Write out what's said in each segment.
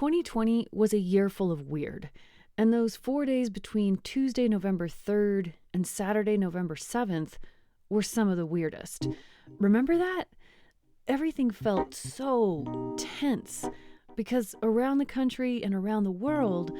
2020 was a year full of weird, and those 4 days between Tuesday, November 3rd and Saturday, November 7th were some of the weirdest. Remember that? Everything felt so tense because around the country and around the world,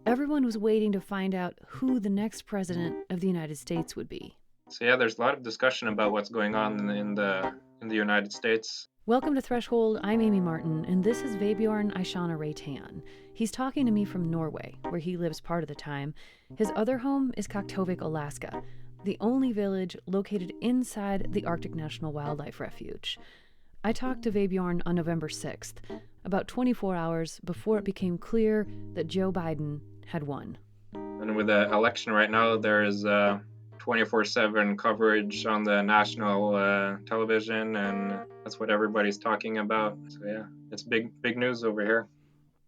everyone was waiting to find out who the next president of the United States would be. So yeah, there's a lot of discussion about what's going on in the United States. Welcome to Threshold. I'm Amy Martin, and this is Vebjørn Aishana Reitan. He's talking to me from Norway, where he lives part of the time. His other home is Kaktovik, Alaska, the only village located inside the Arctic National Wildlife Refuge. I talked to Vebjørn on November 6th, about 24 hours before it became clear that Joe Biden had won. And with the election right now, there is 24/7 coverage on the national television, and that's what everybody's talking about. So yeah, it's big news over here.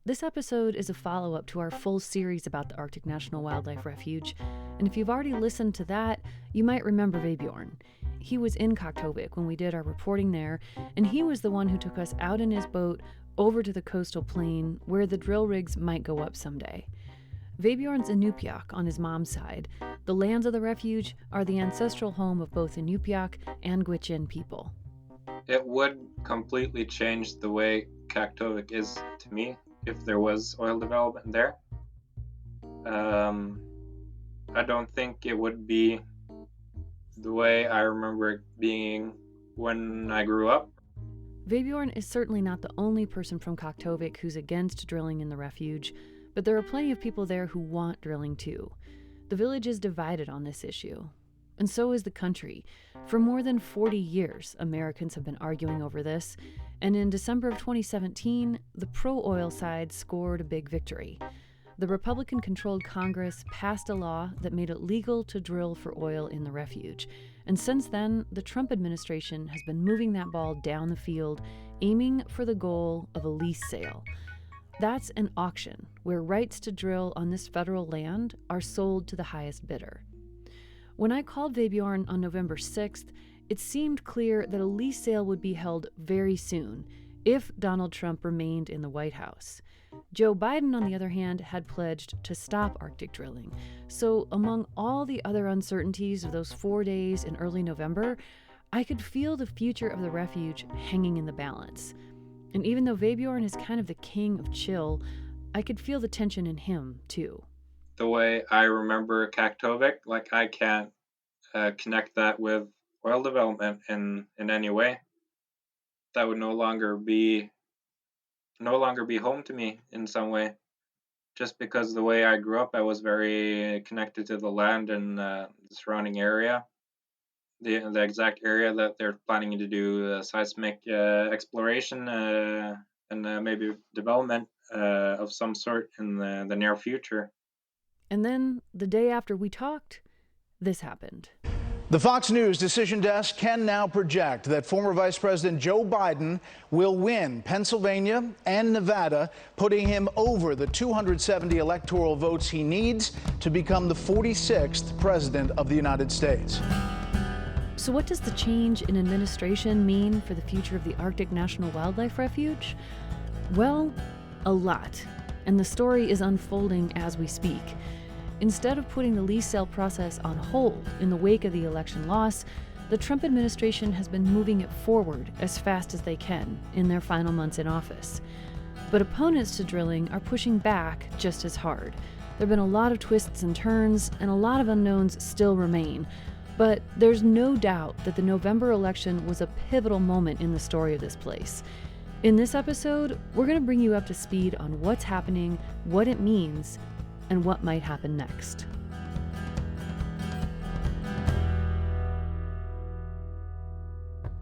This episode is a follow-up to our full series about the Arctic National Wildlife Refuge, and if you've already listened to that, you might remember Vebjørn. He was in Kaktovik when we did our reporting there, and he was the one who took us out in his boat over to the coastal plain where the drill rigs might go up someday. Vebjørn's Inupiaq on his mom's side. The lands of the refuge are the ancestral home of both Inupiaq and Gwich'in people. It would completely change the way Kaktovik is to me if there was oil development there. I don't think it would be the way I remember it being when I grew up. Vebjørn is certainly not the only person from Kaktovik who's against drilling in the refuge, but there are plenty of people there who want drilling too. The village is divided on this issue, and so is the country. For more than 40 years, Americans have been arguing over this, and in December of 2017, the pro-oil side scored a big victory. The Republican-controlled Congress passed a law that made it legal to drill for oil in the refuge, and since then, the Trump administration has been moving that ball down the field, aiming for the goal of a lease sale. That's an auction where rights to drill on this federal land are sold to the highest bidder. When I called Vebjørn on November 6th, it seemed clear that a lease sale would be held very soon if Donald Trump remained in the White House. Joe Biden, on the other hand, had pledged to stop Arctic drilling. So among all the other uncertainties of those 4 days in early November, I could feel the future of the refuge hanging in the balance. And even though Vebjørn is kind of the king of chill, I could feel the tension in him, too. The way I remember Kaktovik, like I can't connect that with oil development in any way. That would no longer be home to me in some way. Just because the way I grew up, I was very connected to the land and the surrounding area. The exact area that they're planning to do seismic exploration and maybe development of some sort in the near future. And then, the day after we talked, this happened. The Fox News decision desk can now project that former Vice President Joe Biden will win Pennsylvania and Nevada, putting him over the 270 electoral votes he needs to become the 46th president of the United States. So what does the change in administration mean for the future of the Arctic National Wildlife Refuge? Well, a lot. And the story is unfolding as we speak. Instead of putting the lease sale process on hold in the wake of the election loss, the Trump administration has been moving it forward as fast as they can in their final months in office. But opponents to drilling are pushing back just as hard. There have been a lot of twists and turns, and a lot of unknowns still remain. But there's no doubt that the November election was a pivotal moment in the story of this place. In this episode, we're going to bring you up to speed on what's happening, what it means, and what might happen next.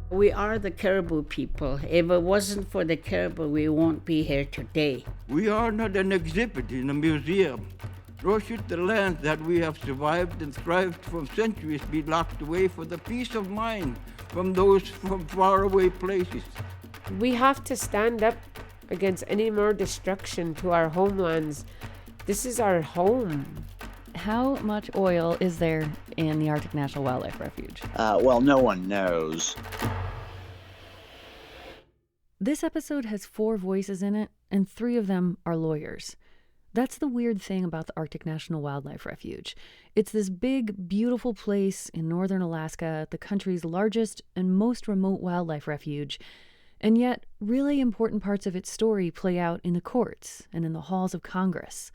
We are the caribou people. If it wasn't for the caribou, we won't be here today. We are not an exhibit in a museum. Nor should the land that we have survived and thrived for centuries be locked away for the peace of mind from those from faraway places. We have to stand up against any more destruction to our homelands. This is our home. How much oil is there in the Arctic National Wildlife Refuge? Well, no one knows. This episode has 4 voices in it, and 3 of them are lawyers. That's the weird thing about the Arctic National Wildlife Refuge. It's this big, beautiful place in northern Alaska, the country's largest and most remote wildlife refuge, and yet really important parts of its story play out in the courts and in the halls of Congress.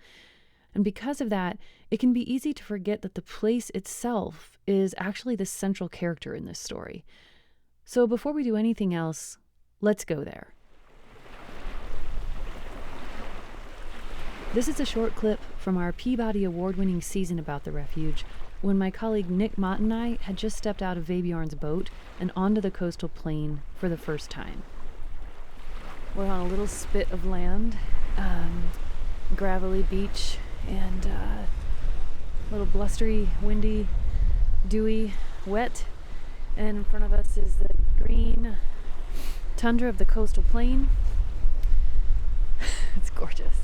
And because of that, it can be easy to forget that the place itself is actually the central character in this story. So before we do anything else, let's go there. This is a short clip from our Peabody Award-winning season about the refuge, when my colleague Nick Mott and I had just stepped out of Vebjørn's boat and onto the coastal plain for the first time. We're on a little spit of land, gravelly beach, and a little blustery, windy, dewy, wet. And in front of us is the green tundra of the coastal plain. It's gorgeous.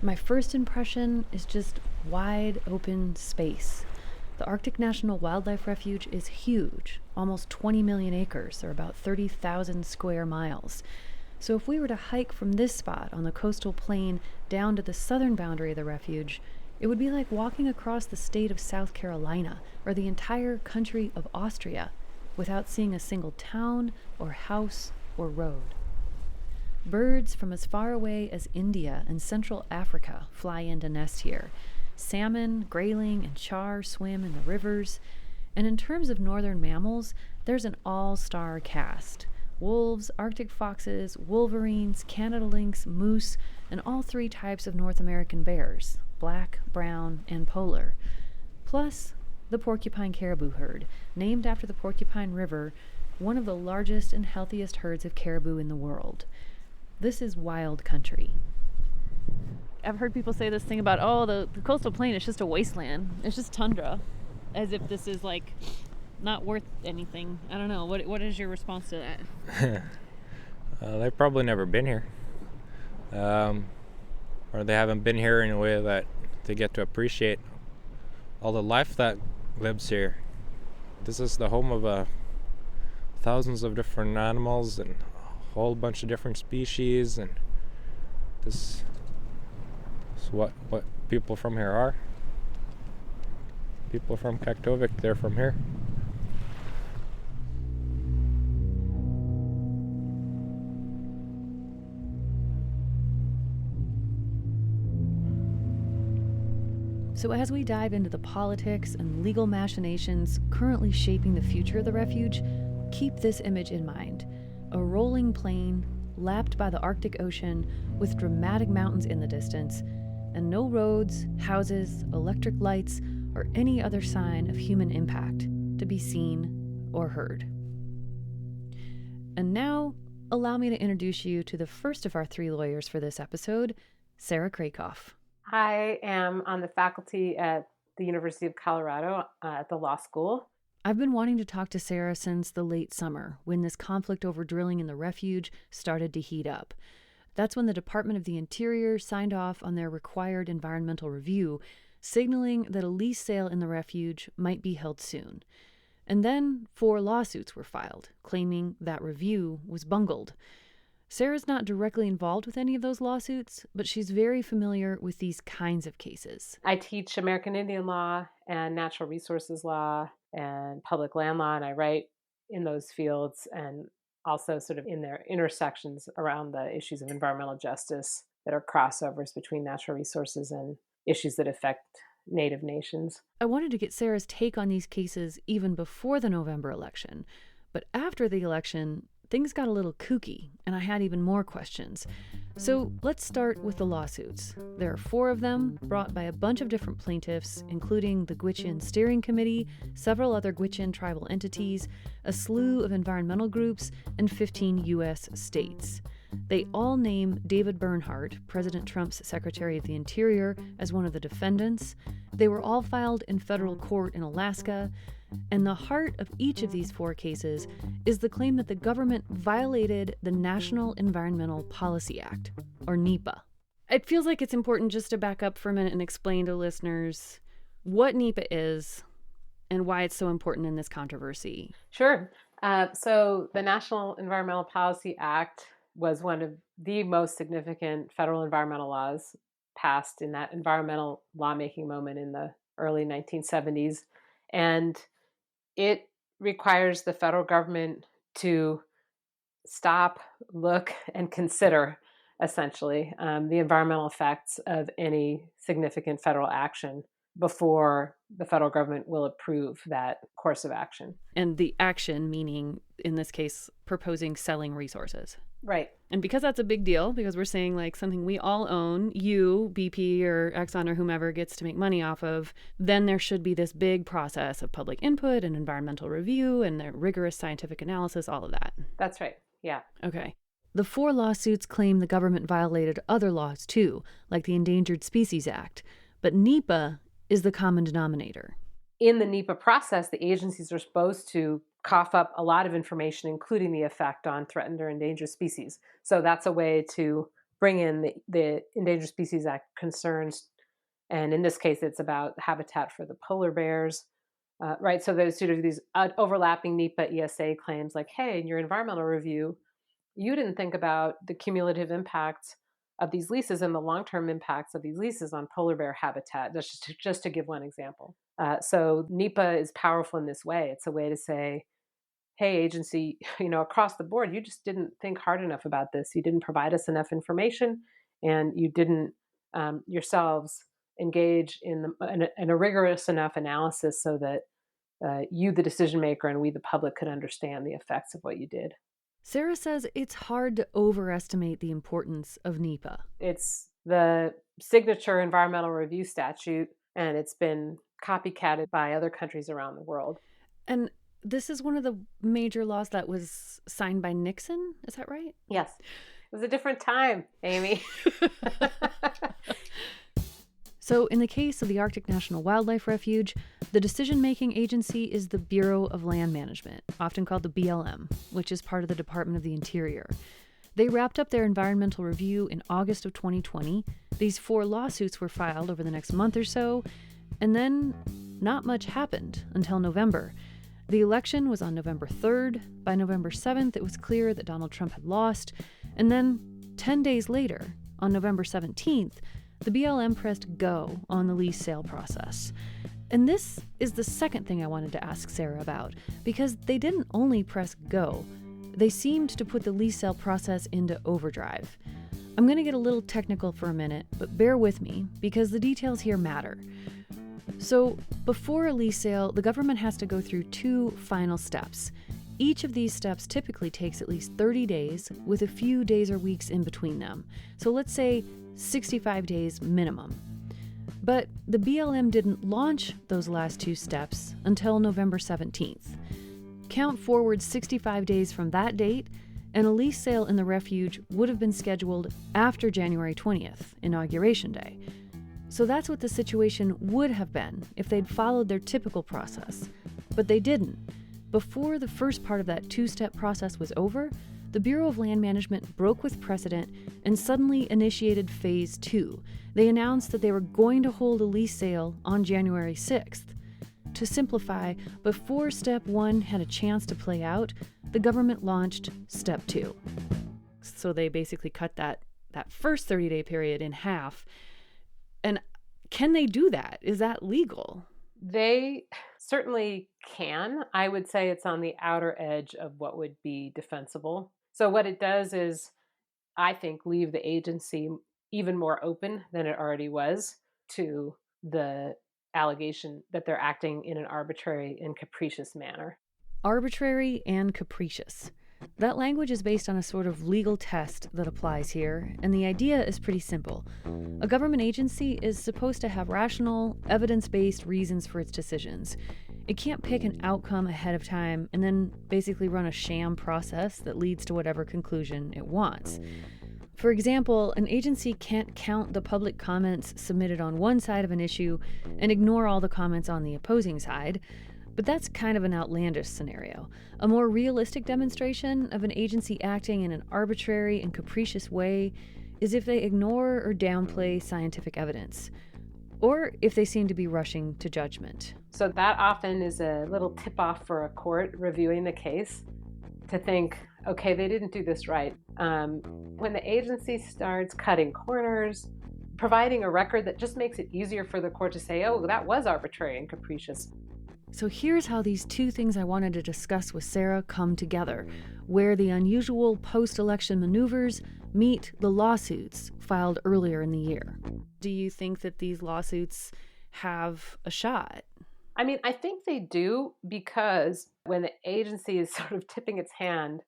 My first impression is just wide open space. The Arctic National Wildlife Refuge is huge, almost 20 million acres, or about 30,000 square miles. So if we were to hike from this spot on the coastal plain down to the southern boundary of the refuge, it would be like walking across the state of South Carolina or the entire country of Austria without seeing a single town or house or road. Birds from as far away as India and Central Africa fly in to nest here. Salmon, grayling, and char swim in the rivers. And in terms of northern mammals, there's an all-star cast. Wolves, Arctic foxes, wolverines, Canada lynx, moose, and all 3 types of North American bears, black, brown, and polar. Plus, the porcupine caribou herd, named after the Porcupine River, one of the largest and healthiest herds of caribou in the world. This is wild country. I've heard people say this thing about, the coastal plain is just a wasteland. It's just tundra. As if this is, like, not worth anything. I don't know. What is your response to that? They've probably never been here. Or they haven't been here in a way that they get to appreciate all the life that lives here. This is the home of thousands of different animals and a whole bunch of different species, and this is what people from here are. People from Kaktovik, they're from here. So as we dive into the politics and legal machinations currently shaping the future of the refuge, keep this image in mind. A rolling plain, lapped by the Arctic Ocean, with dramatic mountains in the distance, and no roads, houses, electric lights, or any other sign of human impact to be seen or heard. And now, allow me to introduce you to the first of our 3 lawyers for this episode, Sarah Krakoff. I am on the faculty at the University of Colorado at the law school. I've been wanting to talk to Sarah since the late summer, when this conflict over drilling in the refuge started to heat up. That's when the Department of the Interior signed off on their required environmental review, signaling that a lease sale in the refuge might be held soon. And then 4 lawsuits were filed, claiming that review was bungled. Sarah's not directly involved with any of those lawsuits, but she's very familiar with these kinds of cases. I teach American Indian law and natural resources law and public land law, and I write in those fields and also sort of in their intersections around the issues of environmental justice that are crossovers between natural resources and issues that affect Native nations. I wanted to get Sarah's take on these cases even before the November election, but after the election, things got a little kooky, and I had even more questions. So let's start with the lawsuits. There are 4 of them, brought by a bunch of different plaintiffs, including the Gwich'in Steering Committee, several other Gwich'in tribal entities, a slew of environmental groups, and 15 U.S. states. They all name David Bernhardt, President Trump's Secretary of the Interior, as one of the defendants. They were all filed in federal court in Alaska. And the heart of each of these 4 cases is the claim that the government violated the National Environmental Policy Act, or NEPA. It feels like it's important just to back up for a minute and explain to listeners what NEPA is and why it's so important in this controversy. Sure. So the National Environmental Policy Act was one of the most significant federal environmental laws passed in that environmental lawmaking moment in the early 1970s. And it requires the federal government to stop, look, and consider, essentially, the environmental effects of any significant federal action before the federal government will approve that course of action. And the action meaning, in this case, proposing selling resources. Right. And because that's a big deal, because we're saying like something we all own, you, BP or Exxon or whomever gets to make money off of, then there should be this big process of public input and environmental review and the rigorous scientific analysis, all of that. That's right. Yeah. Okay. The 4 lawsuits claim the government violated other laws too, like the Endangered Species Act. But NEPA is the common denominator. In the NEPA process, the agencies are supposed to cough up a lot of information, including the effect on threatened or endangered species. So that's a way to bring in the Endangered Species Act concerns. And in this case, it's about habitat for the polar bears, right? So there's sort of these overlapping NEPA ESA claims like, hey, in your environmental review, you didn't think about the cumulative impact of these leases and the long-term impacts of these leases on polar bear habitat, just to give one example. So NEPA is powerful in this way. It's a way to say, hey, agency, across the board, you just didn't think hard enough about this. You didn't provide us enough information, and you didn't yourselves engage in a rigorous enough analysis so that you, the decision maker, and we, the public, could understand the effects of what you did. Sarah says it's hard to overestimate the importance of NEPA. It's the signature environmental review statute, and it's been copycatted by other countries around the world. And this is one of the major laws that was signed by Nixon. Is that right? Yes. It was a different time, Amy. So in the case of the Arctic National Wildlife Refuge, the decision-making agency is the Bureau of Land Management, often called the BLM, which is part of the Department of the Interior. They wrapped up their environmental review in August of 2020. These 4 lawsuits were filed over the next month or so, and then not much happened until November. The election was on November 3rd. By November 7th, it was clear that Donald Trump had lost. And then 10 days later, on November 17th, the BLM pressed go on the lease sale process. And this is the second thing I wanted to ask Sarah about, because they didn't only press go. They seemed to put the lease sale process into overdrive. I'm going to get a little technical for a minute, but bear with me, because the details here matter. So, before a lease sale, the government has to go through 2 final steps. Each of these steps typically takes at least 30 days, with a few days or weeks in between them. So let's say 65 days minimum. But the BLM didn't launch those last 2 steps until November 17th. Count forward 65 days from that date, and a lease sale in the refuge would have been scheduled after January 20th, Inauguration Day. So that's what the situation would have been if they'd followed their typical process. But they didn't. Before the first part of that 2-step process was over, the Bureau of Land Management broke with precedent and suddenly initiated Phase 2. They announced that they were going to hold a lease sale on January 6th. To simplify, before Step 1 had a chance to play out, the government launched Step 2. So they basically cut that first 30-day period in half. And can they do that? Is that legal? They certainly can. I would say it's on the outer edge of what would be defensible. So what it does is, I think, leave the agency even more open than it already was to the allegation that they're acting in an arbitrary and capricious manner. Arbitrary and capricious. That language is based on a sort of legal test that applies here, and the idea is pretty simple. A government agency is supposed to have rational, evidence-based reasons for its decisions. It can't pick an outcome ahead of time and then basically run a sham process that leads to whatever conclusion it wants. For example, an agency can't count the public comments submitted on one side of an issue and ignore all the comments on the opposing side. But that's kind of an outlandish scenario. A more realistic demonstration of an agency acting in an arbitrary and capricious way is if they ignore or downplay scientific evidence, or if they seem to be rushing to judgment. So that often is a little tip-off for a court reviewing the case. to think, okay, they didn't do this right. When the agency starts cutting corners, providing a record that just makes it easier for the court to say, oh, that was arbitrary and capricious. So here's how these two things I wanted to discuss with Sarah come together, where the unusual post-election maneuvers meet the lawsuits filed earlier in the year. Do you think that these lawsuits have a shot? I mean, I think they do, because when the agency is sort of tipping its hand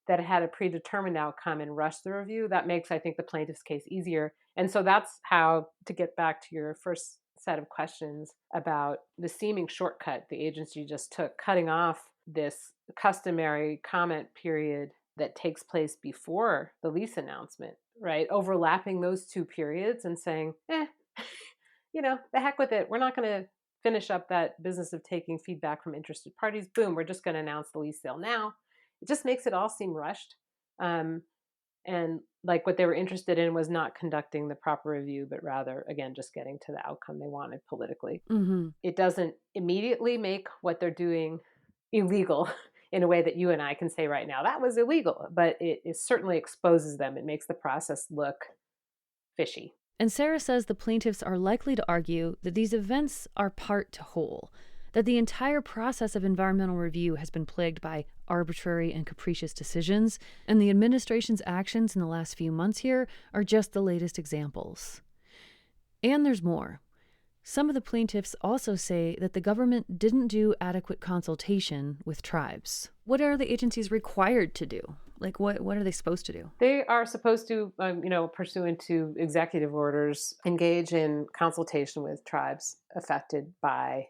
that it had a predetermined outcome and rushed the review, that makes, I think, the plaintiff's case easier. And so that's how, to get back to your first set of questions about the seeming shortcut the agency just took, cutting off this customary comment period that takes place before the lease announcement, right? Overlapping those two periods and saying, the heck with it. We're not going to finish up that business of taking feedback from interested parties. Boom, we're just going to announce the lease sale now. It just makes it all seem rushed. And like what they were interested in was not conducting the proper review, but rather, again, just getting to the outcome they wanted politically. Mm-hmm. It doesn't immediately make what they're doing illegal in a way that you and I can say right now, that was illegal, but it certainly exposes them. It makes the process look fishy. And Sarah says the plaintiffs are likely to argue that these events are part to whole, that the entire process of environmental review has been plagued by arbitrary and capricious decisions, and the administration's actions in the last few months here are just the latest examples. And there's more. Some of the plaintiffs also say that the government didn't do adequate consultation with tribes. What are the agencies required to do? Like, what are they supposed to do? They are supposed to, pursuant to executive orders, engage in consultation with tribes affected by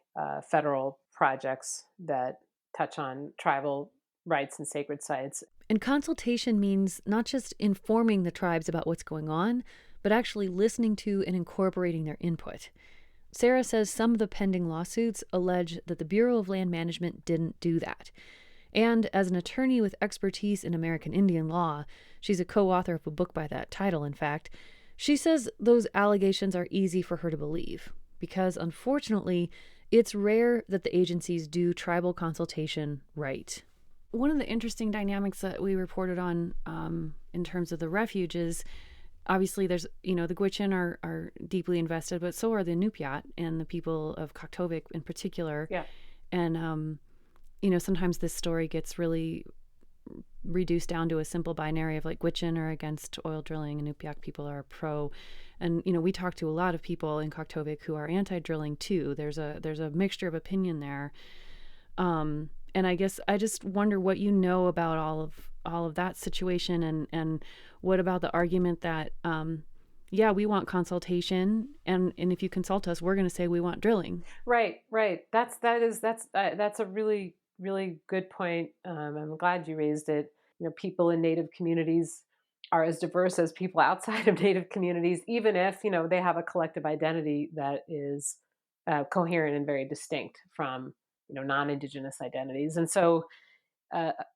federal projects that touch on tribal rights and sacred sites. And consultation means not just informing the tribes about what's going on, but actually listening to and incorporating their input. Sarah says some of the pending lawsuits allege that the Bureau of Land Management didn't do that. And as an attorney with expertise in American Indian law, she's a co-author of a book by that title, in fact, she says those allegations are easy for her to believe because, unfortunately, it's rare that the agencies do tribal consultation right. One of the interesting dynamics that we reported on in terms of the refuge is obviously there's, the Gwich'in are deeply invested, but so are the Inupiat and the people of Kaktovik in particular. Yeah. And, sometimes this story gets really reduced down to a simple binary of like Gwich'in are against oil drilling and Inupiat people are pro. And, we talk to a lot of people in Kaktovik who are anti-drilling too. There's a mixture of opinion there. And I guess I just wonder what you know about all of that situation and what about the argument that, we want consultation and if you consult us, we're going to say we want drilling. Right. That's a really, really good point. I'm glad you raised it. People in Native communities are as diverse as people outside of Native communities, even if, they have a collective identity that is coherent and very distinct from, non-Indigenous identities. And so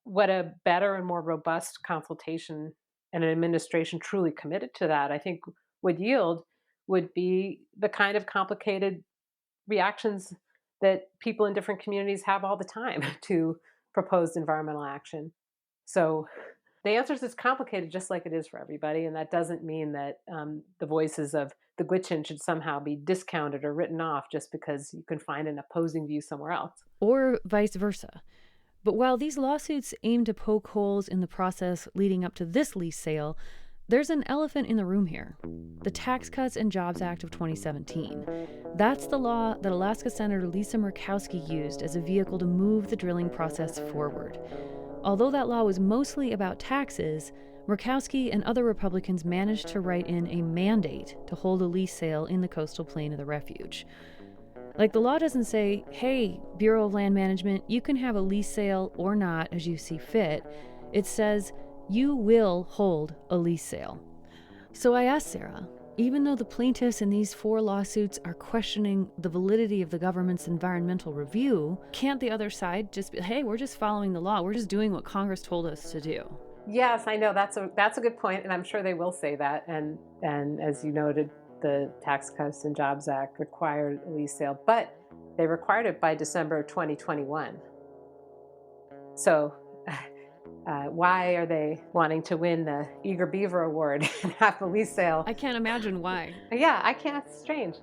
what a better and more robust consultation and an administration truly committed to that, I think would yield would be the kind of complicated reactions that people in different communities have all the time to proposed environmental action. So the answer is it's complicated just like it is for everybody. And that doesn't mean that the voices of the Gwich'in should somehow be discounted or written off just because you can find an opposing view somewhere else. Or vice versa. But while these lawsuits aim to poke holes in the process leading up to this lease sale, there's an elephant in the room here. The Tax Cuts and Jobs Act of 2017. That's the law that Alaska Senator Lisa Murkowski used as a vehicle to move the drilling process forward. Although that law was mostly about taxes, Murkowski and other Republicans managed to write in a mandate to hold a lease sale in the coastal plain of the refuge. Like, the law doesn't say, hey, Bureau of Land Management, you can have a lease sale or not as you see fit. It says, you will hold a lease sale. So I asked Sarah, even though the plaintiffs in these 4 lawsuits are questioning the validity of the government's environmental review, can't the other side just be, hey, we're just following the law. We're just doing what Congress told us to do? Yes, I know. That's a good point, and I'm sure they will say that. And as you noted, the Tax Cuts and Jobs Act required a lease sale, but they required it by December of 2021. So Why are they wanting to win the Eager Beaver Award and have the lease sale? I can't imagine why. Yeah, I can't. It's strange.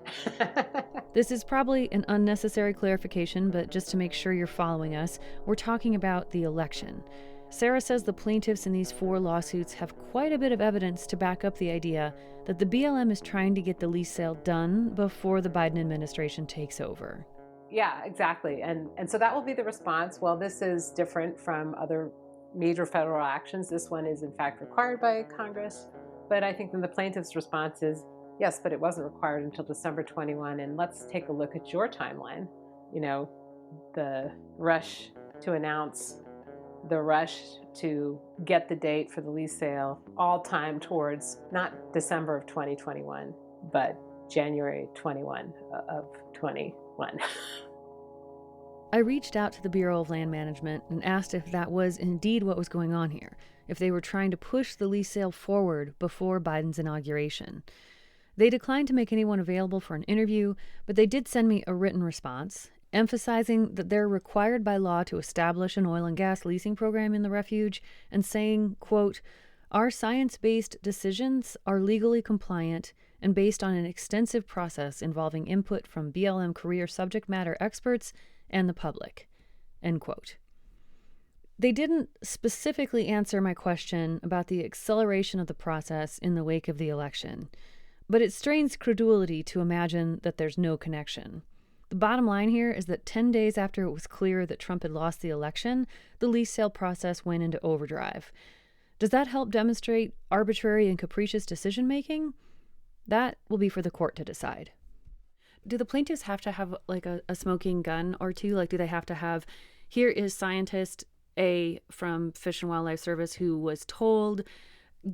This is probably an unnecessary clarification, but just to make sure you're following us, we're talking about the election. Sarah says the plaintiffs in these 4 lawsuits have quite a bit of evidence to back up the idea that the BLM is trying to get the lease sale done before the Biden administration takes over. Yeah, exactly. And so that will be the response. Well, this is different from other major federal actions. This one is in fact required by Congress. But I think then the plaintiff's response is, yes, but it wasn't required until December 21. And let's take a look at your timeline. You know, the rush to announce, the rush to get the date for the lease sale, all timed towards not December of 2021, but January 21 of 21. I reached out to the Bureau of Land Management and asked if that was indeed what was going on here, if they were trying to push the lease sale forward before Biden's inauguration. They declined to make anyone available for an interview, but they did send me a written response, emphasizing that they're required by law to establish an oil and gas leasing program in the refuge and saying, quote, "Our science-based decisions are legally compliant and based on an extensive process involving input from BLM career subject matter experts and the public," end quote. They didn't specifically answer my question about the acceleration of the process in the wake of the election, but it strains credulity to imagine that there's no connection. The bottom line here is that 10 days after it was clear that Trump had lost the election, the lease sale process went into overdrive. Does that help demonstrate arbitrary and capricious decision-making? That will be for the court to decide. Do the plaintiffs have to have like a smoking gun or two? Like, do they have to have, here is scientist A from Fish and Wildlife Service who was told,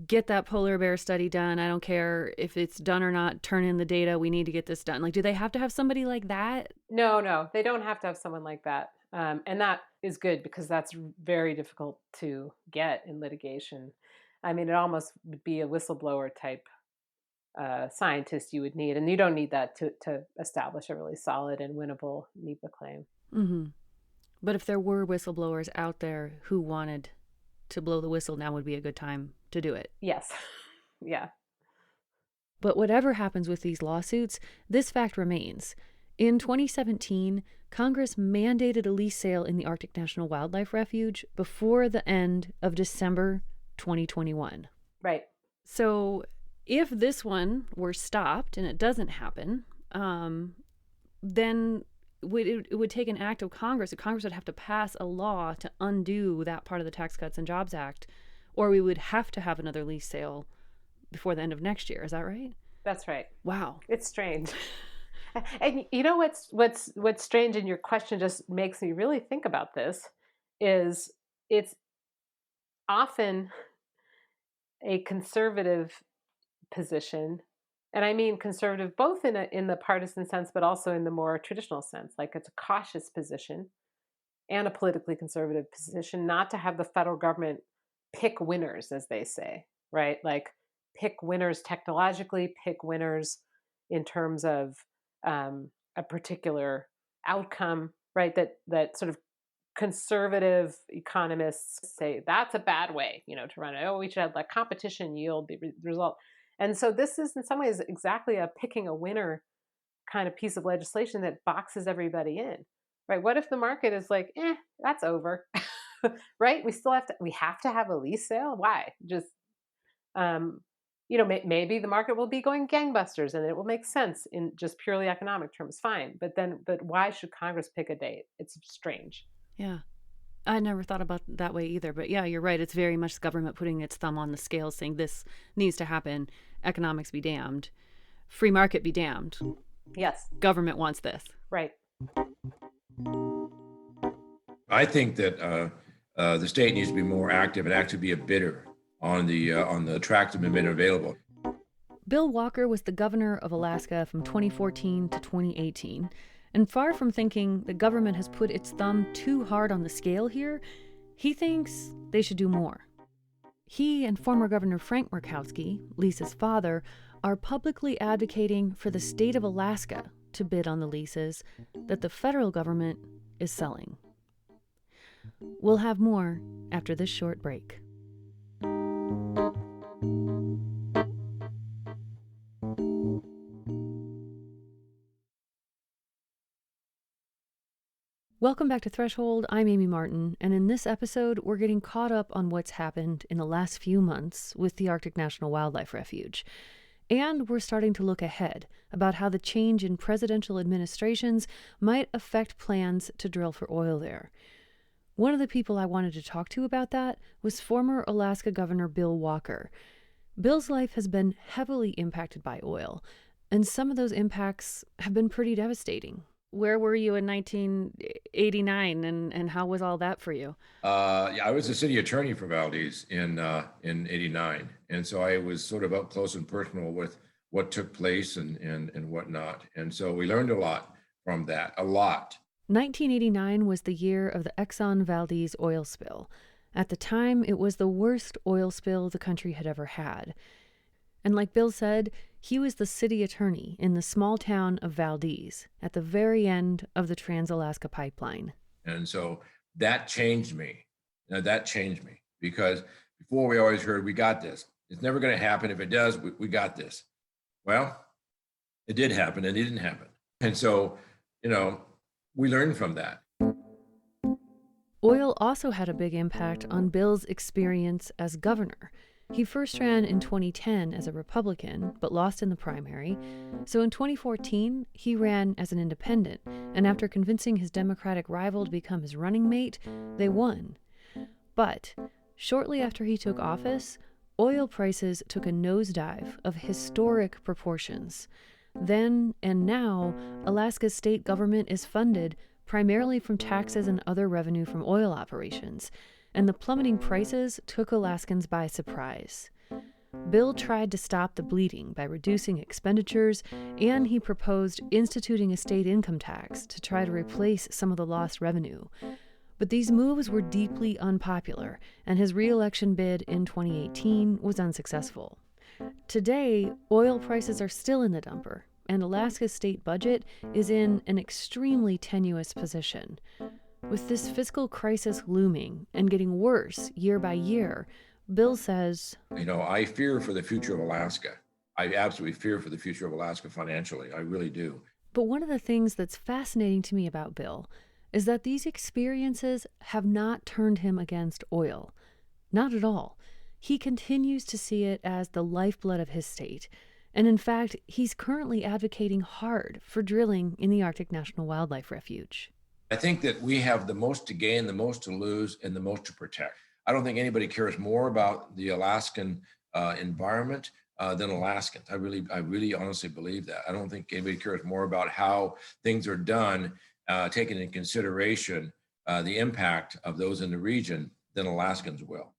get that polar bear study done. I don't care if it's done or not. Turn in the data. We need to get this done. Like, do they have to have somebody like that? No, they don't have to have someone like that. And that is good because that's very difficult to get in litigation. I mean, it almost would be a whistleblower type scientist you would need. And you don't need that to establish a really solid and winnable NEPA claim. Mm-hmm. But if there were whistleblowers out there who wanted to blow the whistle, now would be a good time to do it. Yes. Yeah. But whatever happens with these lawsuits, this fact remains. In 2017, Congress mandated a lease sale in the Arctic National Wildlife Refuge before the end of December 2021. Right. So if this one were stopped and it doesn't happen, then it would take an act of Congress. Congress would have to pass a law to undo that part of the Tax Cuts and Jobs Act, or we would have to have another lease sale before the end of next year. Is that right? That's right. Wow. It's strange. And you know what's strange, and your question just makes me really think about this, is it's often a conservative position. And I mean conservative both in the partisan sense, but also in the more traditional sense. Like, it's a cautious position and a politically conservative position not to have the federal government pick winners, as they say, right? Like, pick winners technologically, pick winners in terms of a particular outcome, right? That sort of conservative economists say that's a bad way, to run it. Oh, we should have like competition yield the result. And so this is in some ways exactly a picking a winner kind of piece of legislation that boxes everybody in, right? What if the market is like, that's over, right? We have to have a lease sale. Why? Just, maybe the market will be going gangbusters and it will make sense in just purely economic terms. Fine. But why should Congress pick a date? It's strange. Yeah. I never thought about it that way either. But yeah, you're right. It's very much the government putting its thumb on the scale saying this needs to happen. Economics be damned. Free market be damned. Yes. Government wants this. Right. I think that the state needs to be more active and actually be a bidder on the tracts that have been made available. Bill Walker was the governor of Alaska from 2014 to 2018. And far from thinking the government has put its thumb too hard on the scale here, he thinks they should do more. He and former Governor Frank Murkowski, Lisa's father, are publicly advocating for the state of Alaska to bid on the leases that the federal government is selling. We'll have more after this short break. Welcome back to Threshold. I'm Amy Martin, and in this episode, we're getting caught up on what's happened in the last few months with the Arctic National Wildlife Refuge. And we're starting to look ahead about how the change in presidential administrations might affect plans to drill for oil there. One of the people I wanted to talk to about that was former Alaska Governor Bill Walker. Bill's life has been heavily impacted by oil, and some of those impacts have been pretty devastating. Where were you in 1989, and how was all that for you? Yeah, I was the city attorney for Valdez in '89, and so I was sort of up close and personal with what took place and whatnot. And so we learned a lot from that, a lot. 1989 was the year of the Exxon Valdez oil spill. At the time, it was the worst oil spill the country had ever had. And like Bill said, he was the city attorney in the small town of Valdez at the very end of the Trans-Alaska Pipeline. And so that changed me. That changed me because before we always heard, we got this. It's never going to happen. If it does, we got this. Well, it did happen and it didn't happen. And so, we learned from that. Oil also had a big impact on Bill's experience as governor. He first ran in 2010 as a Republican, but lost in the primary. So in 2014, he ran as an independent, and after convincing his Democratic rival to become his running mate, they won. But shortly after he took office, oil prices took a nosedive of historic proportions. Then and now, Alaska's state government is funded primarily from taxes and other revenue from oil operations, and the plummeting prices took Alaskans by surprise. Bill tried to stop the bleeding by reducing expenditures, and he proposed instituting a state income tax to try to replace some of the lost revenue. But these moves were deeply unpopular, and his re-election bid in 2018 was unsuccessful. Today, oil prices are still in the dumper, and Alaska's state budget is in an extremely tenuous position. With this fiscal crisis looming and getting worse year by year, Bill says, I fear for the future of Alaska. I absolutely fear for the future of Alaska financially. I really do. But one of the things that's fascinating to me about Bill is that these experiences have not turned him against oil. Not at all. He continues to see it as the lifeblood of his state. And in fact, he's currently advocating hard for drilling in the Arctic National Wildlife Refuge. I think that we have the most to gain, the most to lose, and the most to protect. I don't think anybody cares more about the Alaskan environment than Alaskans. I really honestly believe that. I don't think anybody cares more about how things are done, taking into consideration the impact of those in the region than Alaskans will.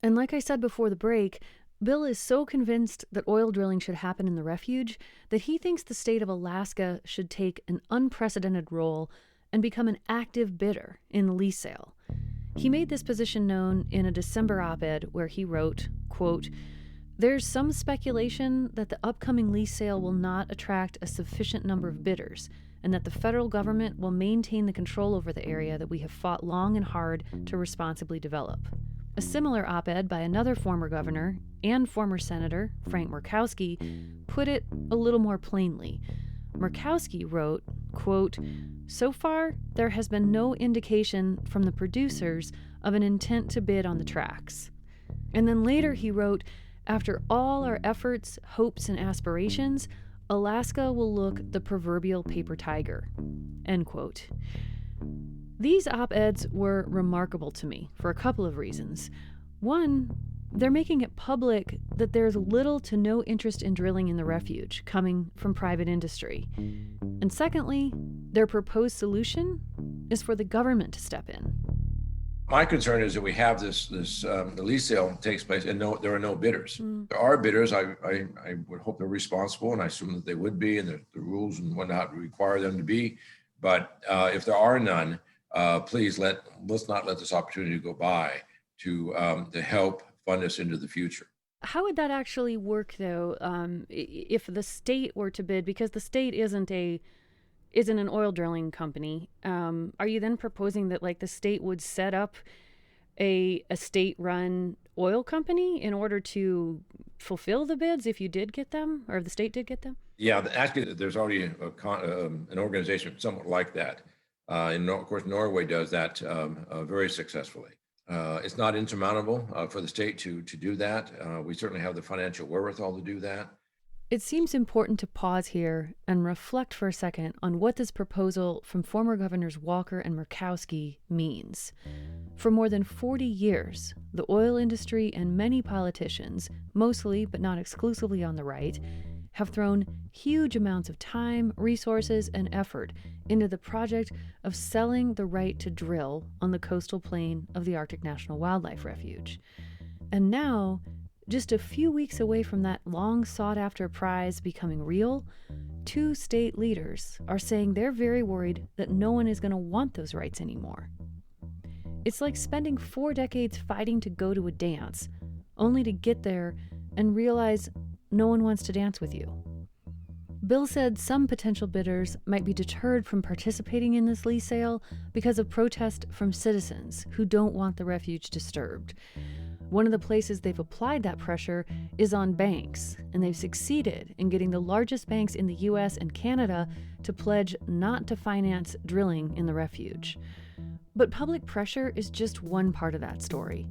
And like I said before the break, Bill is so convinced that oil drilling should happen in the refuge that he thinks the state of Alaska should take an unprecedented role and become an active bidder in the lease sale. He made this position known in a December op-ed where he wrote, quote, "There's some speculation that the upcoming lease sale will not attract a sufficient number of bidders, and that the federal government will maintain the control over the area that we have fought long and hard to responsibly develop." A similar op-ed by another former governor and former senator, Frank Murkowski, put it a little more plainly. Murkowski wrote, quote, "So far, there has been no indication from the producers of an intent to bid on the tracts." And then later he wrote, "After all our efforts, hopes, and aspirations, Alaska will look the proverbial paper tiger." End quote. These op-eds were remarkable to me for a couple of reasons. One, they're making it public that there's little to no interest in drilling in the refuge coming from private industry. And secondly, their proposed solution is for the government to step in. My concern is that we have the lease sale takes place and there are no bidders. There are bidders. I would hope they're responsible, and I assume that they would be, and the rules and whatnot require them to be. But if there are none, please let's not let this opportunity go by to help fund us into the future. How would that actually work, though, if the state were to bid? Because the state isn't a isn't an oil drilling company, are you then proposing that like the state would set up a state-run oil company in order to fulfill the bids if you did get them, or if the state did get them? Yeah, actually, there's already an organization somewhat like that. Of course, Norway does that very successfully. It's not insurmountable for the state to do that. We certainly have the financial wherewithal to do that. It seems important to pause here and reflect for a second on what this proposal from former governors Walker and Murkowski means. For more than 40 years, the oil industry and many politicians, mostly but not exclusively on the right, have thrown huge amounts of time, resources, and effort into the project of selling the right to drill on the coastal plain of the Arctic National Wildlife Refuge. And now, just a few weeks away from that long sought-after prize becoming real, two state leaders are saying they're very worried that no one is going to want those rights anymore. It's like spending 4 decades fighting to go to a dance, only to get there and realize no one wants to dance with you. Bill said some potential bidders might be deterred from participating in this lease sale because of protest from citizens who don't want the refuge disturbed. One of the places they've applied that pressure is on banks, and they've succeeded in getting the largest banks in the US and Canada to pledge not to finance drilling in the refuge. But public pressure is just one part of that story.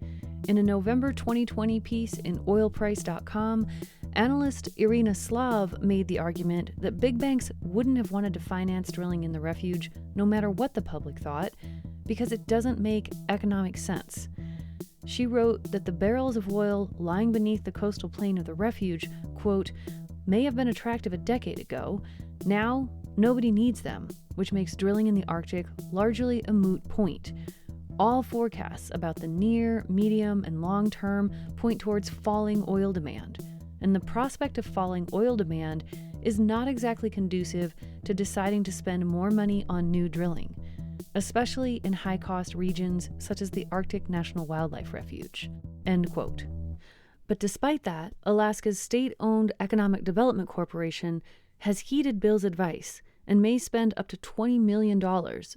In a November 2020 piece in oilprice.com, analyst Irina Slav made the argument that big banks wouldn't have wanted to finance drilling in the refuge no matter what the public thought, because it doesn't make economic sense. She wrote that the barrels of oil lying beneath the coastal plain of the refuge, quote, may have been attractive a decade ago. Now, nobody needs them, which makes drilling in the Arctic largely a moot point. All forecasts about the near, medium, and long term point towards falling oil demand, and the prospect of falling oil demand is not exactly conducive to deciding to spend more money on new drilling, especially in high-cost regions such as the Arctic National Wildlife Refuge, end quote. But despite that, Alaska's state-owned Economic Development Corporation has heeded Bill's advice and may spend up to $20 million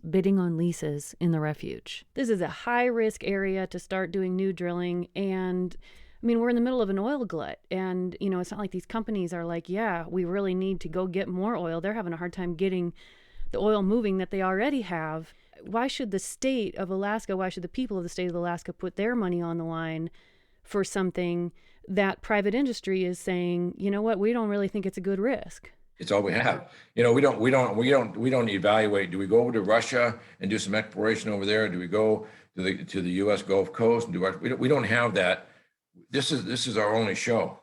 bidding on leases in the refuge. This is a high-risk area to start doing new drilling, and I mean, we're in the middle of an oil glut, and, you know, it's not like these companies are like, yeah, we really need to go get more oil. They're having a hard time getting the oil moving that they already have. Why should the state of Alaska, why should the people of the state of Alaska put their money on the line for something that private industry is saying, you know what, we don't really think it's a good risk? It's all we have. You know, we don't evaluate. Do we go over to Russia and do some exploration over there? Do we go to the U.S. Gulf Coast and we don't have that. This is our only show.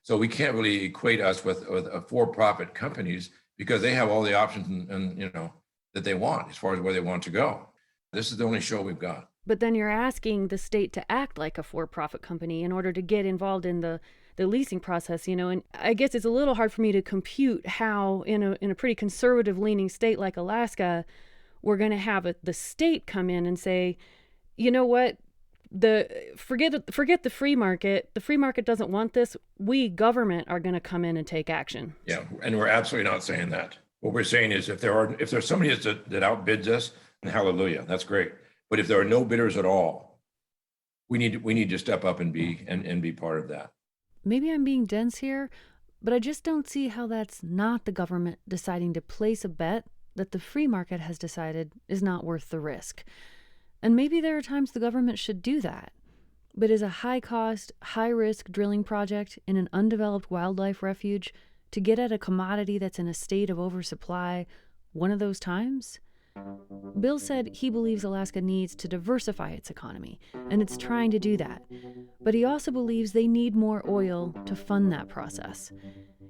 So we can't really equate us with for-profit companies because they have all the options and you know that they want as far as where they want to go. This is the only show we've got. But then you're asking the state to act like a for-profit company in order to get involved in the leasing process, you know, and I guess it's a little hard for me to compute how in a pretty conservative leaning state like Alaska, we're going to have the state come in and say, you know what, forget the free market. The free market doesn't want this. We, government, are going to come in and take action. Yeah, and we're absolutely not saying that. What we're saying is if there's somebody that outbids us, then hallelujah, that's great. But if there are no bidders at all, we need to step up and be part of that. Maybe I'm being dense here, but I just don't see how that's not the government deciding to place a bet that the free market has decided is not worth the risk. And maybe there are times the government should do that. But is a high-cost, high-risk drilling project in an undeveloped wildlife refuge to get at a commodity that's in a state of oversupply one of those times? Bill said he believes Alaska needs to diversify its economy, and it's trying to do that. But he also believes they need more oil to fund that process.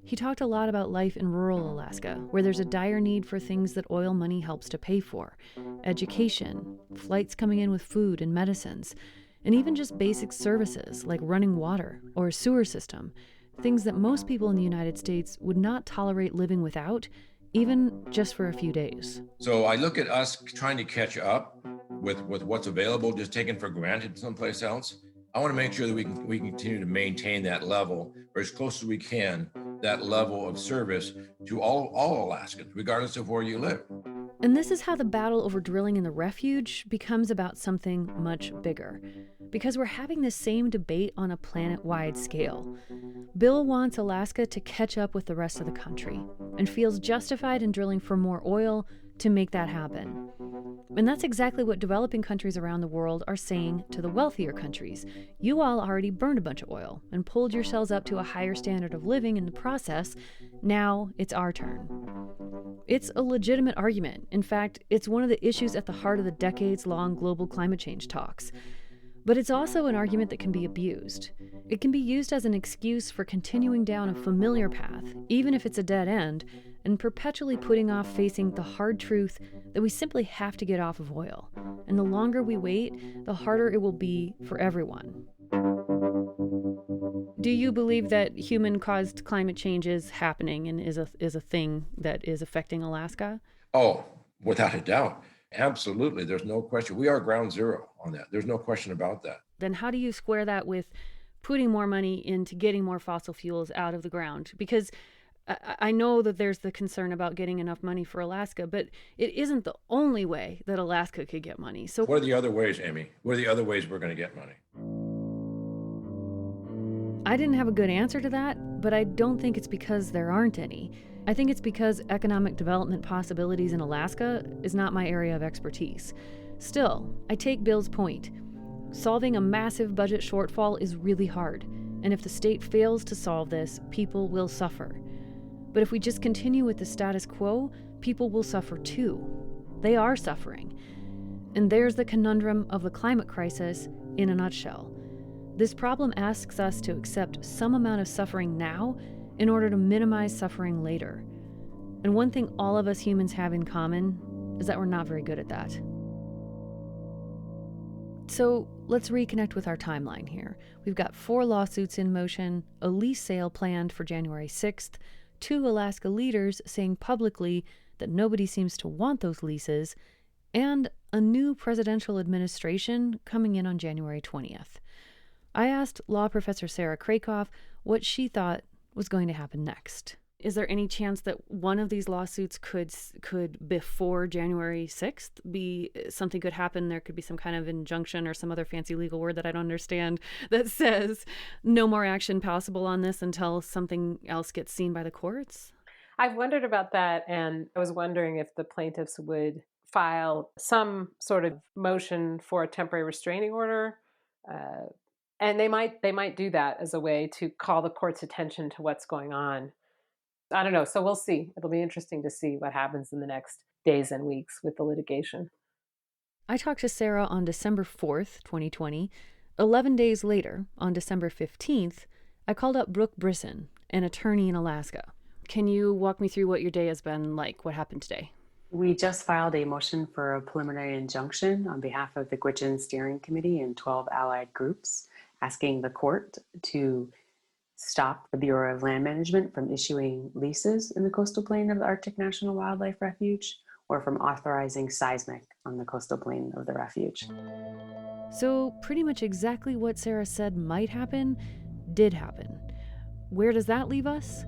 He talked a lot about life in rural Alaska, where there's a dire need for things that oil money helps to pay for: education, flights coming in with food and medicines, and even just basic services like running water or a sewer system, things that most people in the United States would not tolerate living without, even just for a few days. So I look at us trying to catch up with what's available, just taken for granted someplace else. I want to make sure that we can continue to maintain that level, or as close as we can, that level of service to all Alaskans, regardless of where you live. And this is how the battle over drilling in the refuge becomes about something much bigger. Because we're having the same debate on a planet-wide scale. Bill wants Alaska to catch up with the rest of the country and feels justified in drilling for more oil to make that happen. And that's exactly what developing countries around the world are saying to the wealthier countries. You all already burned a bunch of oil and pulled yourselves up to a higher standard of living in the process. Now it's our turn. It's a legitimate argument. In fact, it's one of the issues at the heart of the decades-long global climate change talks. But it's also an argument that can be abused. It can be used as an excuse for continuing down a familiar path, even if it's a dead end, and perpetually putting off facing the hard truth that we simply have to get off of oil. And the longer we wait, the harder it will be for everyone. Do you believe that human-caused climate change is happening and is a thing that is affecting Alaska? Oh, without a doubt. Absolutely. There's no question. We are ground zero on that. There's no question about that. Then how do you square that with putting more money into getting more fossil fuels out of the ground? Because I know that there's the concern about getting enough money for Alaska, but it isn't the only way that Alaska could get money. So what are the other ways, Amy? What are the other ways we're going to get money? I didn't have a good answer to that, but I don't think it's because there aren't any. I think it's because economic development possibilities in Alaska is not my area of expertise. Still, I take Bill's point. Solving a massive budget shortfall is really hard, and if the state fails to solve this, people will suffer. But if we just continue with the status quo, people will suffer too. They are suffering. And there's the conundrum of the climate crisis in a nutshell. This problem asks us to accept some amount of suffering now in order to minimize suffering later. And one thing all of us humans have in common is that we're not very good at that. So let's reconnect with our timeline here. We've got 4 lawsuits in motion, a lease sale planned for January 6th, 2 Alaska leaders saying publicly that nobody seems to want those leases, and a new presidential administration coming in on January 20th. I asked law professor Sarah Krakoff what she thought was going to happen next. Is there any chance that one of these lawsuits could before January 6th be something could happen? There could be some kind of injunction or some other fancy legal word that I don't understand that says no more action possible on this until something else gets seen by the courts? I've wondered about that, and I was wondering if the plaintiffs would file some sort of motion for a temporary restraining order. And they might do that as a way to call the court's attention to what's going on. I don't know. So we'll see. It'll be interesting to see what happens in the next days and weeks with the litigation. I talked to Sarah on December 4th, 2020. 11 days later, on December 15th, I called up Brooke Brisson, an attorney in Alaska. Can you walk me through what your day has been like? What happened today? We just filed a motion for a preliminary injunction on behalf of the Gwich'in Steering Committee and 12 allied groups, asking the court to stop the Bureau of Land Management from issuing leases in the coastal plain of the Arctic National Wildlife Refuge or from authorizing seismic on the coastal plain of the refuge. So pretty much exactly what Sarah said might happen did happen. Where does that leave us?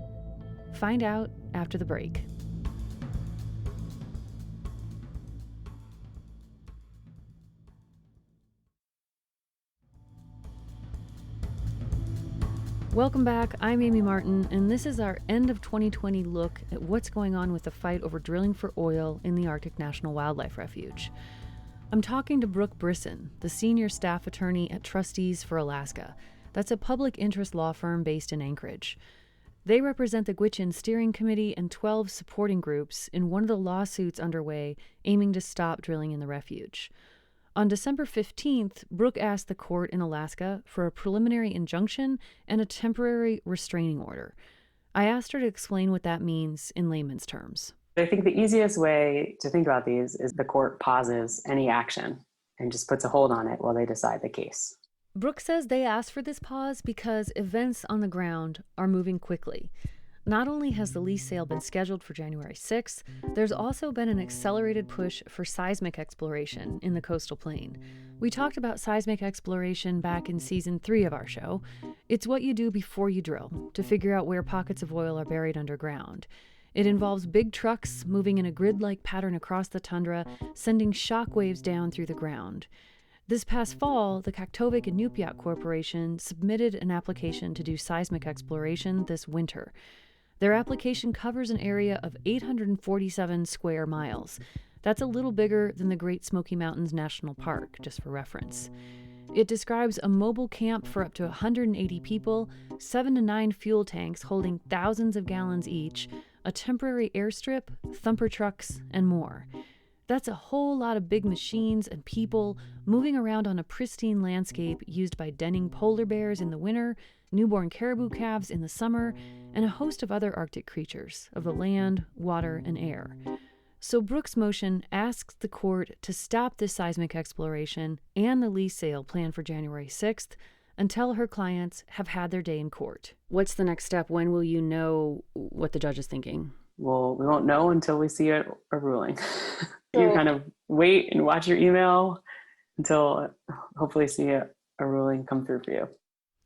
Find out after the break. Welcome back. I'm Amy Martin, and this is our end of 2020 look at what's going on with the fight over drilling for oil in the Arctic National Wildlife Refuge. I'm talking to Brooke Brisson, the senior staff attorney at Trustees for Alaska. That's a public interest law firm based in Anchorage. They represent the Gwich'in Steering Committee and 12 supporting groups in one of the lawsuits underway aiming to stop drilling in the refuge. On December 15th, Brooke asked the court in Alaska for a preliminary injunction and a temporary restraining order. I asked her to explain what that means in layman's terms. I think the easiest way to think about these is the court pauses any action and just puts a hold on it while they decide the case. Brooke says they asked for this pause because events on the ground are moving quickly. Not only has the lease sale been scheduled for January 6th, there's also been an accelerated push for seismic exploration in the coastal plain. We talked about seismic exploration back in season 3 of our show. It's what you do before you drill to figure out where pockets of oil are buried underground. It involves big trucks moving in a grid-like pattern across the tundra, sending shock waves down through the ground. This past fall, the Kaktovik and Nupiat Corporation submitted an application to do seismic exploration this winter. Their application covers an area of 847 square miles. That's a little bigger than the Great Smoky Mountains National Park, just for reference. It describes a mobile camp for up to 180 people, 7 to 9 fuel tanks holding thousands of gallons each, a temporary airstrip, thumper trucks, and more. That's a whole lot of big machines and people moving around on a pristine landscape used by denning polar bears in the winter, newborn caribou calves in the summer, and a host of other Arctic creatures of the land, water, and air. So Brooks' motion asks the court to stop this seismic exploration and the lease sale planned for January 6th until her clients have had their day in court. What's the next step? When will you know what the judge is thinking? Well, we won't know until we see a ruling. You kind of wait and watch your email until hopefully see a ruling come through for you.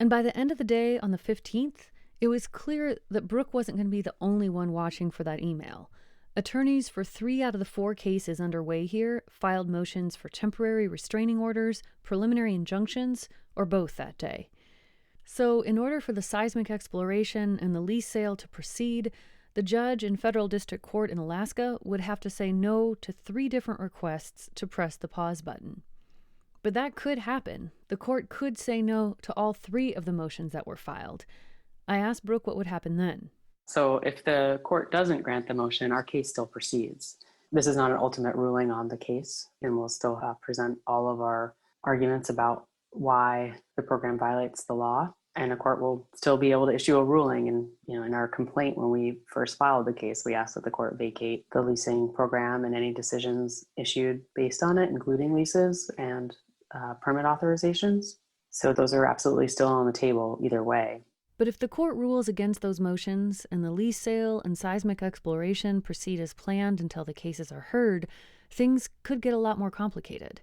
And by the end of the day on the 15th, it was clear that Brooke wasn't going to be the only one watching for that email. Attorneys for 3 out of the 4 cases underway here filed motions for temporary restraining orders, preliminary injunctions, or both that day. So in order for the seismic exploration and the lease sale to proceed, the judge in federal district court in Alaska would have to say no to 3 different requests to press the pause button. But that could happen. The court could say no to all 3 of the motions that were filed. I asked Brooke what would happen then. So if the court doesn't grant the motion, our case still proceeds. This is not an ultimate ruling on the case, and we'll still present all of our arguments about why the program violates the law. And the court will still be able to issue a ruling. And in our complaint, when we first filed the case, we asked that the court vacate the leasing program and any decisions issued based on it, including leases and permit authorizations. So those are absolutely still on the table either way. But if the court rules against those motions and the lease sale and seismic exploration proceed as planned until the cases are heard, things could get a lot more complicated.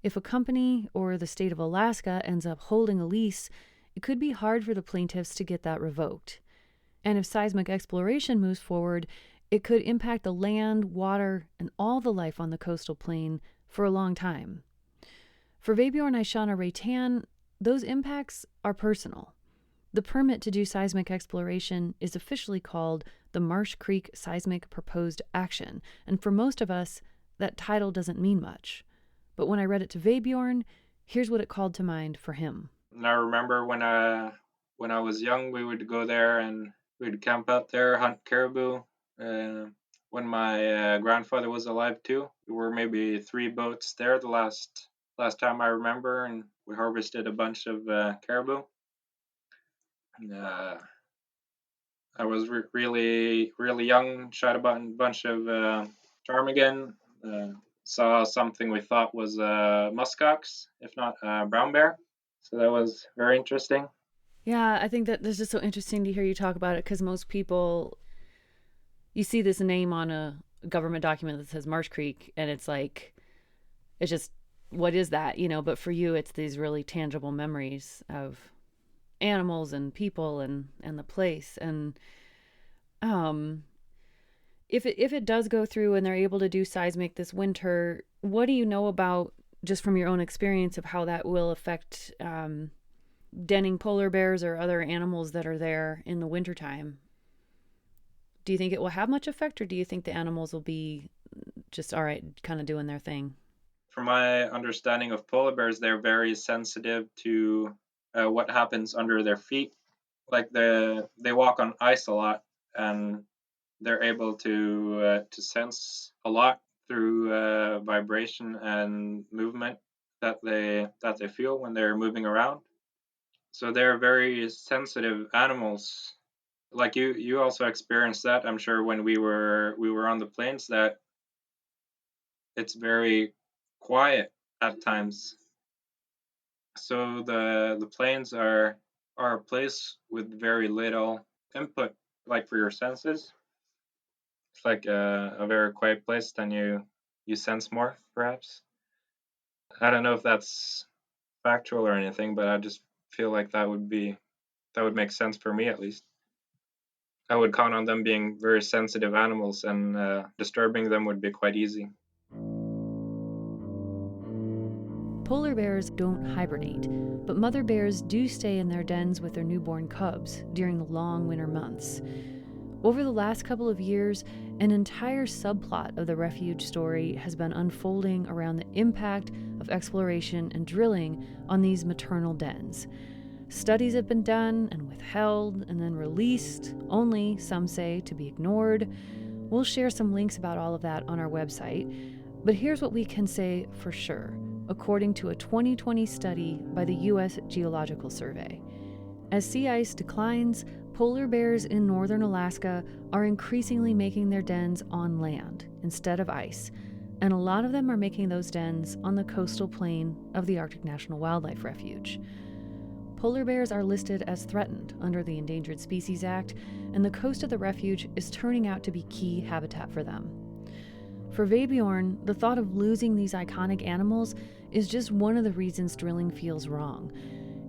If a company or the state of Alaska ends up holding a lease, it could be hard for the plaintiffs to get that revoked. And if seismic exploration moves forward, it could impact the land, water, and all the life on the coastal plain for a long time. For Vebjørn Aishana Reitan, those impacts are personal. The permit to do seismic exploration is officially called the Marsh Creek Seismic Proposed Action, and for most of us, that title doesn't mean much. But when I read it to Vebjørn, here's what it called to mind for him. And I remember when I was young, we would go there and we'd camp out there, hunt caribou. When my grandfather was alive too, there were maybe 3 boats there the last time I remember, and we harvested a bunch of caribou. I was really young, shot a bunch of ptarmigan, saw something we thought was muskox, if not brown bear. So that was very interesting. Yeah, I think that this is so interesting to hear you talk about it, because most people, you see this name on a government document that says Marsh Creek, and it's like, it's just, what is that? But for you, it's these really tangible memories of animals and people and the place. And if it does go through and they're able to do seismic this winter, what do you know about, just from your own experience, of how that will affect denning polar bears or other animals that are there in the wintertime? Do you think it will have much effect, or do you think the animals will be just all right, kind of doing their thing? From my understanding of polar bears, they're very sensitive to what happens under their feet. Like they walk on ice a lot, and they're able to sense a lot through vibration and movement that they feel when they're moving around. So they're very sensitive animals. Like you also experienced that, I'm sure, when we were on the plains, that it's very quiet at times. So the plains are a place with very little input like for your senses. It's like a very quiet place, then you sense more, perhaps. I don't know if that's factual or anything, but I just feel like that would make sense for me at least. I would count on them being very sensitive animals, and disturbing them would be quite easy. Polar bears don't hibernate, but mother bears do stay in their dens with their newborn cubs during the long winter months. Over the last couple of years, an entire subplot of the refuge story has been unfolding around the impact of exploration and drilling on these maternal dens. Studies have been done and withheld and then released, only, some say, to be ignored. We'll share some links about all of that on our website, but here's what we can say for sure, according to a 2020 study by the U.S. Geological Survey. As sea ice declines, polar bears in northern Alaska are increasingly making their dens on land instead of ice, and a lot of them are making those dens on the coastal plain of the Arctic National Wildlife Refuge. Polar bears are listed as threatened under the Endangered Species Act, and the coast of the refuge is turning out to be key habitat for them. For Vebjørn, the thought of losing these iconic animals is just one of the reasons drilling feels wrong.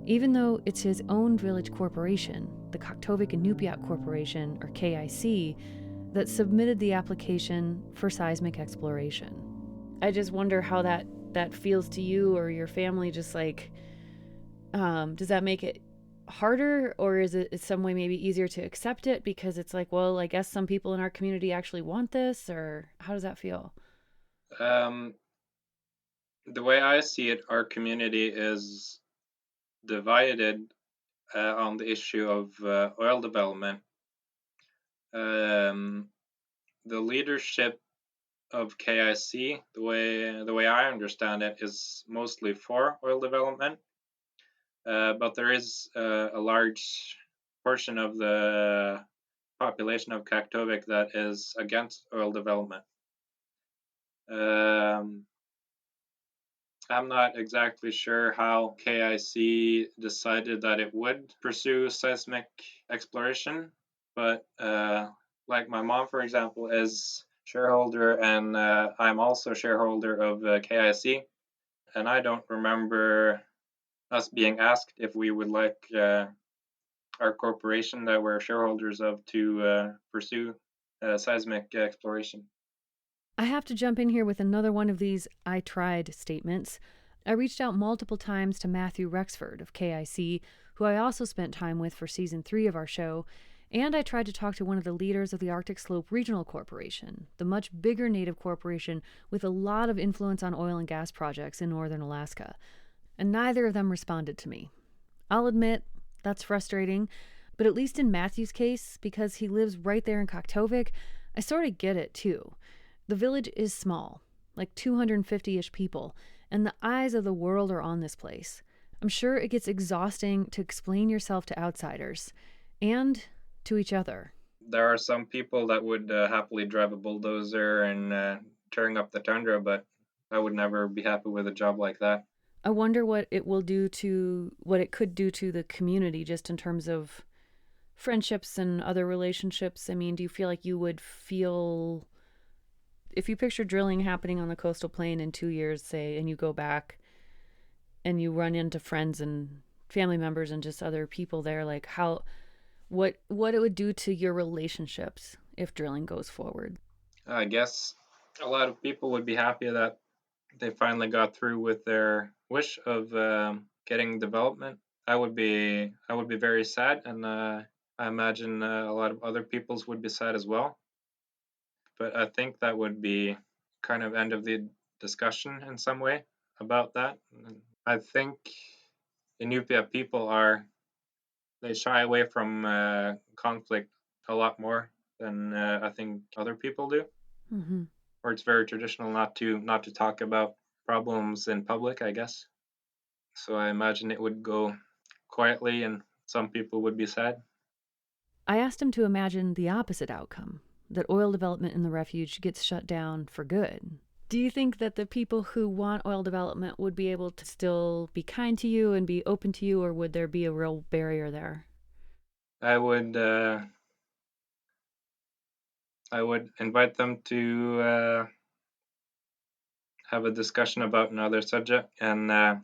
Even though it's his own village corporation, the Kaktovik Inupiat Corporation, or KIC, that submitted the application for seismic exploration. I just wonder how that feels to you or your family, just like, does that make it harder, or is it some way maybe easier to accept it because it's like, well, I guess some people in our community actually want this, or how does that feel? The way I see it, our community is divided on the issue of oil development. The leadership of KIC, the way I understand it, is mostly for oil development. But there is a large portion of the population of Kaktovik that is against oil development. I'm not exactly sure how KIC decided that it would pursue seismic exploration, but like my mom, for example, is shareholder, and I'm also shareholder of KIC, and I don't remember us being asked if we would like our corporation that we're shareholders of to pursue seismic exploration. I have to jump in here with another one of these "I tried" statements. I reached out multiple times to Matthew Rexford of KIC, who I also spent time with for season 3 of our show, and I tried to talk to one of the leaders of the Arctic Slope Regional Corporation, the much bigger native corporation with a lot of influence on oil and gas projects in northern Alaska. And neither of them responded to me. I'll admit, that's frustrating, but at least in Matthew's case, because he lives right there in Kaktovik, I sort of get it too. The village is small, like 250-ish people, and the eyes of the world are on this place. I'm sure it gets exhausting to explain yourself to outsiders, and to each other. There are some people that would happily drive a bulldozer and tearing up the tundra, but I would never be happy with a job like that. I wonder what it could do to the community, just in terms of friendships and other relationships. I mean, do you feel like you would feel, if you picture drilling happening on the coastal plain in 2 years, say, and you go back and you run into friends and family members and just other people there, like what it would do to your relationships if drilling goes forward? I guess a lot of people would be happy that they finally got through with their wish of getting development. I would be very sad, and I imagine a lot of other peoples would be sad as well. But I think that would be kind of end of the discussion in some way about that. I think Inupiat people they shy away from conflict a lot more than I think other people do. Mm-hmm. Or it's very traditional not to talk about problems in public, I guess. So I imagine it would go quietly and some people would be sad. I asked him to imagine the opposite outcome, that oil development in the refuge gets shut down for good. Do you think that the people who want oil development would be able to still be kind to you and be open to you, or would there be a real barrier there? I would I would invite them to have a discussion about another subject and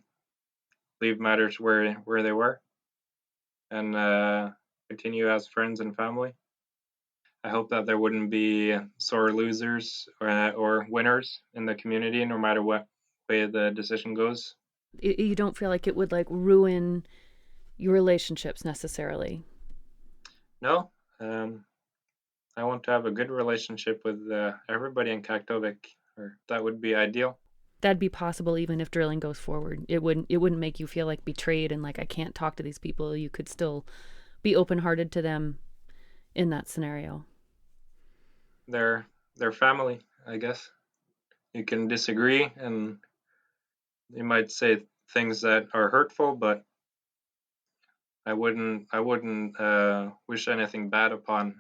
leave matters where they were, and continue as friends and family. I hope that there wouldn't be sore losers or winners in the community, no matter what way the decision goes. You don't feel like it would like ruin your relationships necessarily? No, I want to have a good relationship with everybody in Kaktovik, or that would be ideal. That'd be possible even if drilling goes forward. It wouldn't make you feel like betrayed and like I can't talk to these people. You could still be open-hearted to them in that scenario. They're family, I guess. You can disagree and you might say things that are hurtful, but I wouldn't wish anything bad upon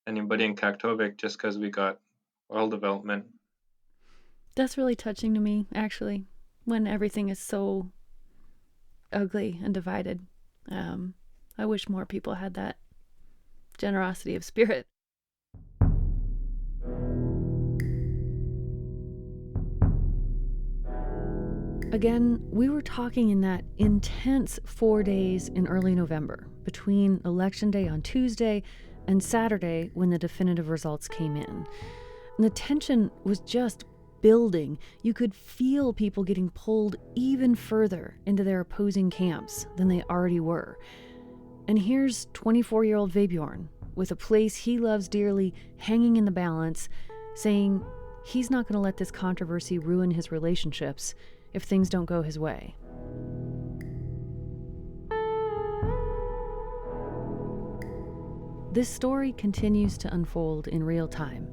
anybody in Kaktovik just because we got oil development. That's really touching to me, actually, when everything is so ugly and divided. I wish more people had that generosity of spirit. Again, we were talking in that intense 4 days in early November, between Election Day on Tuesday and Saturday when the definitive results came in. And the tension was just building. You could feel people getting pulled even further into their opposing camps than they already were. And here's 24-year-old Vebjørn, with a place he loves dearly hanging in the balance, saying he's not going to let this controversy ruin his relationships if things don't go his way. This story continues to unfold in real time.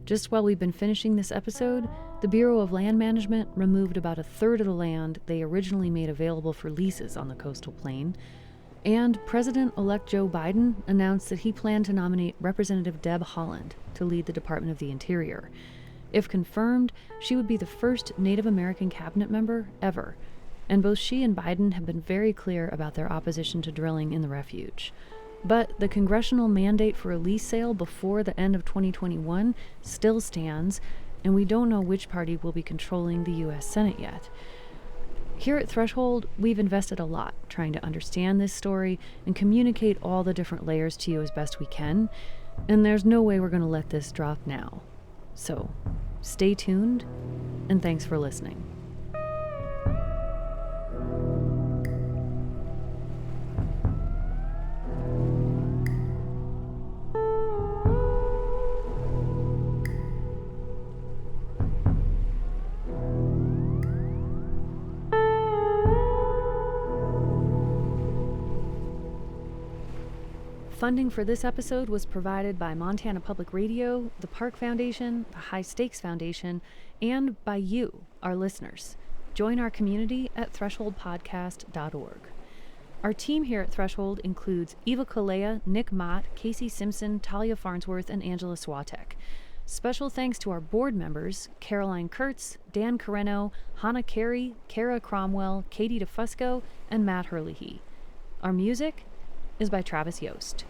Just while we've been finishing this episode, the Bureau of Land Management removed about a third of the land they originally made available for leases on the coastal plain. And President-elect Joe Biden announced that he planned to nominate Representative Deb Haaland to lead the Department of the Interior. If confirmed, she would be the first Native American cabinet member ever, and both she and Biden have been very clear about their opposition to drilling in the refuge. But the congressional mandate for a lease sale before the end of 2021 still stands, and we don't know which party will be controlling the U.S. Senate yet. Here at Threshold, we've invested a lot trying to understand this story and communicate all the different layers to you as best we can, and there's no way we're going to let this drop now. So, stay tuned, and thanks for listening. Funding for this episode was provided by Montana Public Radio, the Park Foundation, the High Stakes Foundation, and by you, our listeners. Join our community at thresholdpodcast.org. Our team here at Threshold includes Eva Kalea, Nick Mott, Casey Simpson, Talia Farnsworth, and Angela Swatek. Special thanks to our board members, Caroline Kurtz, Dan Carreno, Hannah Carey, Kara Cromwell, Katie DeFusco, and Matt Herlihy. Our music is by Travis Yost.